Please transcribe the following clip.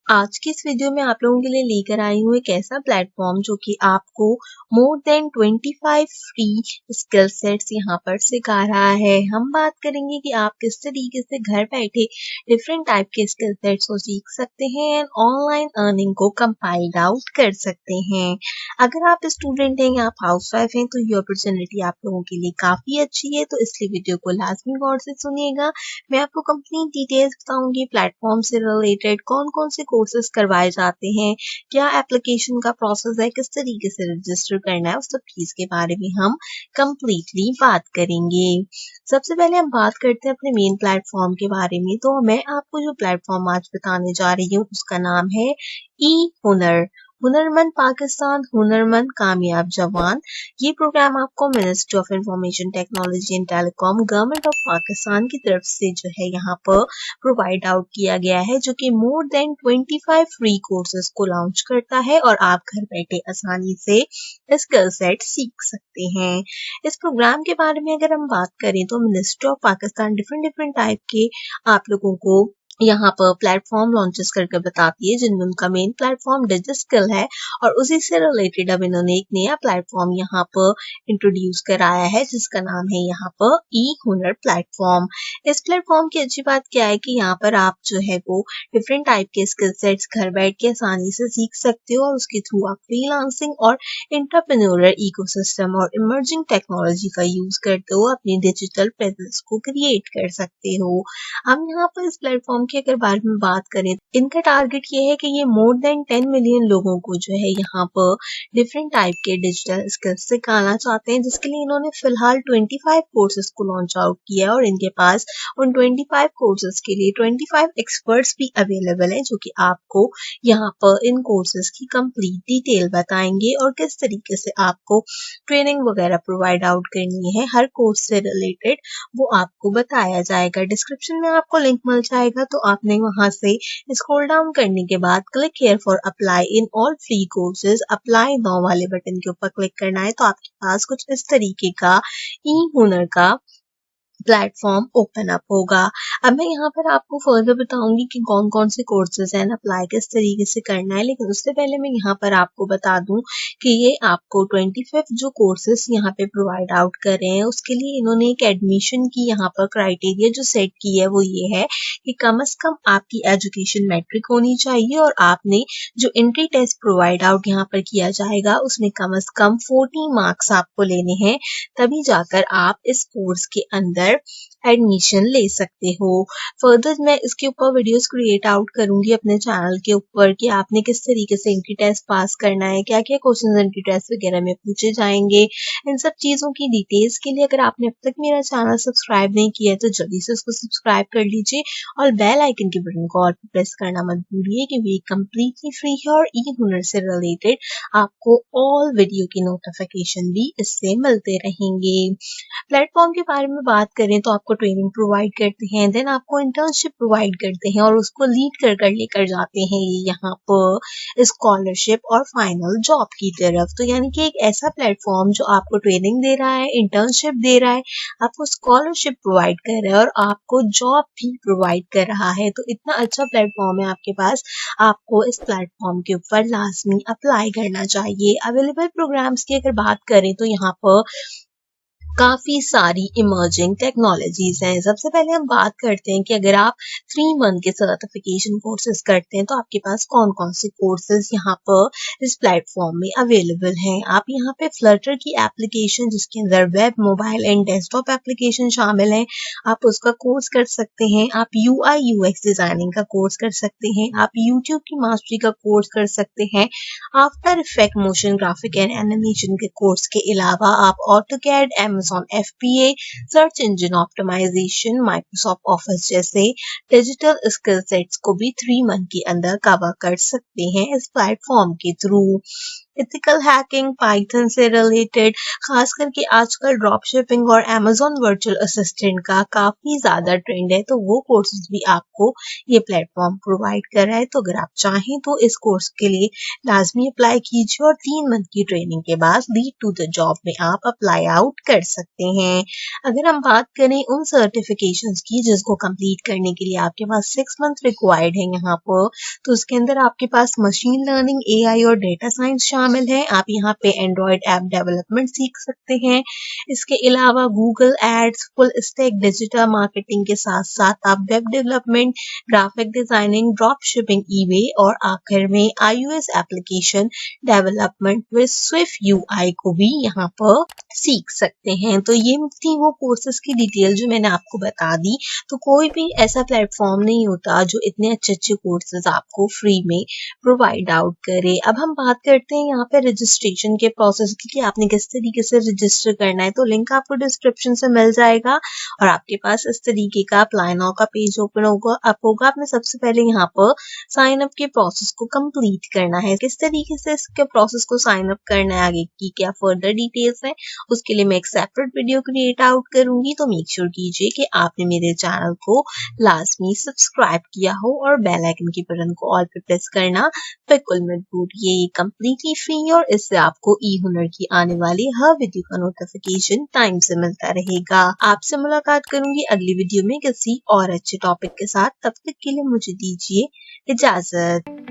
आज की इस वीडियो में आप लोगों के लिए लेकर आई हूँ एक ऐसा प्लेटफॉर्म जो कि आपको more than 25 free skill sets यहाँ पर सिखा रहा है। हम बात करेंगे कि आप किस तरीके से घर बैठे डिफरेंट टाइप के स्किल सेट्स को सीख सकते हैं एंड ऑनलाइन अर्निंग को कंपाइल्ड आउट कर सकते हैं। अगर आप स्टूडेंट हैं या आप हाउसवाइफ हैं तो ये अपॉर्चुनिटी आप लोगों के लिए काफ़ी अच्छी है, तो इसलिए वीडियो को लाजमी गौर से सुनिएगा। मैं आपको कंप्लीट डिटेल्स बताऊंगी, प्लेटफॉर्म से रिलेटेड कौन कौन से कोर्सेज करवाए जाते हैं, क्या एप्लीकेशन का प्रोसेस है, किस तरीके से रजिस्टर करना है, उस सब चीज़ के बारे में हम कंप्लीटली बात करेंगे। सबसे पहले हम बात करते हैं अपने मेन प्लेटफॉर्म के बारे में। तो मैं आपको जो प्लेटफॉर्म आज बताने जा रही हूँ उसका नाम है ई हुनर। हुनरमंद पाकिस्तान, हुनरमंद कामयाब जवान। ये प्रोग्राम आपको ministry of information technology and telecom, government of Pakistan की तरफ से जो है यहाँ पर प्रोवाइड आउट किया गया है, जो कि मोर देन 25 फ्री कोर्सेज को लॉन्च करता है और आप घर बैठे आसानी से स्किल सेट सीख सकते हैं। इस प्रोग्राम के बारे में अगर हम बात करें तो ministry of Pakistan different different type के आप लोगों को यहाँ पर प्लेटफॉर्म लॉन्चेस करके बताती है, जिनमें उनका मेन प्लेटफॉर्म डिजिस्किल है और उसी से रिलेटेड अब इन्होंने एक नया प्लेटफॉर्म यहाँ पर इंट्रोड्यूस कराया है जिसका नाम है यहाँ पर ई हुनर प्लेटफॉर्म। इस प्लेटफॉर्म की अच्छी बात क्या है कि यहाँ पर आप जो है वो डिफरेंट टाइप के स्किल सेट्स घर बैठ के आसानी से सीख सकते हो और उसके थ्रू आप फ्रीलांसिंग और एंटरप्रेन्योरल इकोसिस्टम और इमर्जिंग टेक्नोलॉजी का यूज करते हो अपनी डिजिटल प्रेजेंस को क्रिएट कर सकते हो। हम यहाँ पर इस प्लेटफॉर्म के अगर बारे में बात करें, इनका टारगेट ये है कि ये मोर देन 10 मिलियन लोगों को जो है यहाँ पर डिफरेंट टाइप के डिजिटल स्किल्स सिखाना चाहते हैं, जिसके लिए इन्होंने फिलहाल 25 कोर्सेज को लॉन्च आउट किया है और इनके पास उन 25 कोर्सेज के लिए 25 एक्सपर्ट्स भी अवेलेबल हैं, जो कि आपको यहाँ पर इन कोर्सेज की कंप्लीट डिटेल बताएंगे और किस तरीके से आपको ट्रेनिंग वगैरह प्रोवाइड आउट करनी है हर कोर्स से रिलेटेड, वो आपको बताया जाएगा। डिस्क्रिप्शन में आपको लिंक मिल जाएगा, तो आपने वहां से स्क्रॉल डाउन करने के बाद click here for apply in all free courses, apply now वाले बटन के ऊपर क्लिक करना है। तो आपके पास कुछ इस तरीके का ई हुनर का प्लेटफॉर्म ओपन अप होगा। अब मैं यहाँ पर आपको फर्दर बताऊंगी कि कौन कौन से कोर्सेज हैं, अप्लाई किस तरीके से करना है, लेकिन उससे पहले मैं यहाँ पर आपको बता दूं कि ये आपको 25 जो कोर्सेज यहाँ पे प्रोवाइड आउट कर रहे हैं उसके लिए इन्होंने एक एडमिशन की यहाँ पर क्राइटेरिया जो सेट की है वो ये है कि कम से कम आपकी एजुकेशन मैट्रिक होनी चाहिए और आपने जो एंट्री टेस्ट प्रोवाइड आउट यहाँ पर किया जाएगा उसमें कम से कम 40 मार्क्स आपको लेने हैं, तभी जाकर आप इस कोर्स के अंदर एडमिशन ले सकते हो। फर्दर मैं इसके ऊपर वीडियोस क्रिएट आउट करूंगी अपने चैनल के ऊपर कि आपने किस तरीके से एंट्री टेस्ट पास करना है, क्या क्या क्वेश्चंस एंट्री टेस्ट वगैरह में पूछे जाएंगे। इन सब चीजों की डिटेल्स के लिए अगर आपने अब तक मेरा चैनल सब्सक्राइब नहीं किया है तो जल्दी से उसको सब्सक्राइब कर लीजिए और बेल आइकन के बटन को और प्रेस करना मत भूलिए, क्योंकि ये कंप्लीटली फ्री है और ई हुनर से रिलेटेड आपको ऑल वीडियो की नोटिफिकेशन भी इससे मिलते रहेंगे। प्लेटफॉर्म के बारे में बात करें तो आपको ट्रेनिंग प्रोवाइड करते हैं, देन आपको इंटर्नशिप प्रोवाइड करते हैं और उसको लीड कर कर लेकर जाते हैं ये यहाँ पर स्कॉलरशिप और फाइनल जॉब की तरफ। तो यानी कि एक ऐसा प्लेटफॉर्म जो आपको ट्रेनिंग दे रहा है, इंटर्नशिप दे रहा है, आपको स्कॉलरशिप प्रोवाइड कर रहा है और आपको जॉब भी प्रोवाइड कर रहा है। तो इतना अच्छा प्लेटफॉर्म है आपके पास, आपको इस प्लेटफॉर्म के ऊपर लाजमी अप्लाई करना चाहिए। अवेलेबल प्रोग्राम्स की अगर बात करें तो यहाँ पर काफी सारी इमर्जिंग टेक्नोलॉजीज हैं। सबसे पहले हम बात करते हैं कि अगर आप 3 मंथ के सर्टिफिकेशन कोर्सेज करते हैं तो आपके पास कौन कौन से कोर्सेज यहाँ पर इस प्लेटफॉर्म में अवेलेबल हैं। आप यहाँ पे फ्लटर की एप्लीकेशन जिसके अंदर web, mobile and desktop application शामिल हैं, आप उसका कोर्स कर सकते हैं। आप UI UX डिजाइनिंग का कोर्स कर सकते हैं। आप यूट्यूब की मास्टरी का कोर्स कर सकते हैं। After effect, motion graphic and animation के कोर्स के अलावा आप AutoCAD, Amazon FBA, search engine optimisation, Microsoft office जैसे डिजिटल स्किल सेट्स को भी 3 मंथ के अंदर कवर कर सकते हैं इस प्लेटफॉर्म के थ्रू। एथिकल हैकिंग, पाइथन से रिलेटेड, खास करके आजकल ड्रॉप शिपिंग और अमेज़न वर्चुअल असिस्टेंट का काफ़ी ज़्यादा ट्रेंड है, तो वो कोर्सेज़ भी आपको ये प्लेटफ़ॉर्म प्रोवाइड कर रहा है। तो अगर आप चाहें तो इस कोर्स के लिए लाज़मी अप्लाई कीजिए और 3 मंथ की ट्रेनिंग के बाद लीड टू द जॉब में आप अप्लाई आउट कर सकते हैं। अगर हम बात करें उन सर्टिफिकेशंस की जिसको कंप्लीट करने के लिए आपके पास 6 मंथ रिक्वायर्ड है यहाँ पर, तो उसके अंदर आपके पास मशीन लर्निंग, एआई और डेटा साइंस शामिल है। आप यहाँ पे एंड्रॉयड ऐप डेवलपमेंट सीख सकते हैं। इसके अलावा Google ads, full stack digital marketing के साथ-साथ आप web development, graphic designing, drop shipping, eBay और आखिर में iOS application development with swift UI को भी यहाँ पर सीख सकते हैं। तो ये थी वो कोर्सेज की डिटेल जो मैंने आपको बता दी। तो कोई भी ऐसा प्लेटफॉर्म नहीं होता जो इतने अच्छे कोर्सेज आपको फ्री में प्रोवाइड आउट करे। अब हम बात करते हैं यहाँ पे रजिस्ट्रेशन के प्रोसेस की कि आपने किस तरीके से रजिस्टर करना है। तो लिंक आपको डिस्क्रिप्शन से मिल जाएगा और आपके पास इस तरीके का अप्लाई नाउ का पेज ओपन होगा। आपने सबसे पहले यहाँ पर साइन अप के प्रोसेस को कंप्लीट करना है। किस तरीके से इसके प्रोसेस को साइन अप करना है, आगे की क्या फर्दर डिटेल्स है, उसके लिए मैं एक सेपरेट वीडियो क्रिएट आउट करूंगी। तो मेक श्योर कीजिए कि आपने मेरे चैनल को लाजमी सब्सक्राइब किया हो और बेल आइकन के बटन को ऑल पे प्रेस करना बिल्कुल मत भूलिए। ये कंप्लीटली फ्री और इससे आपको ई हुनर की आने वाली हर वीडियो का नोटिफिकेशन टाइम से मिलता रहेगा। आपसे मुलाकात करूंगी अगली वीडियो में किसी और अच्छे टॉपिक के साथ। तब तक के लिए मुझे दीजिए इजाजत।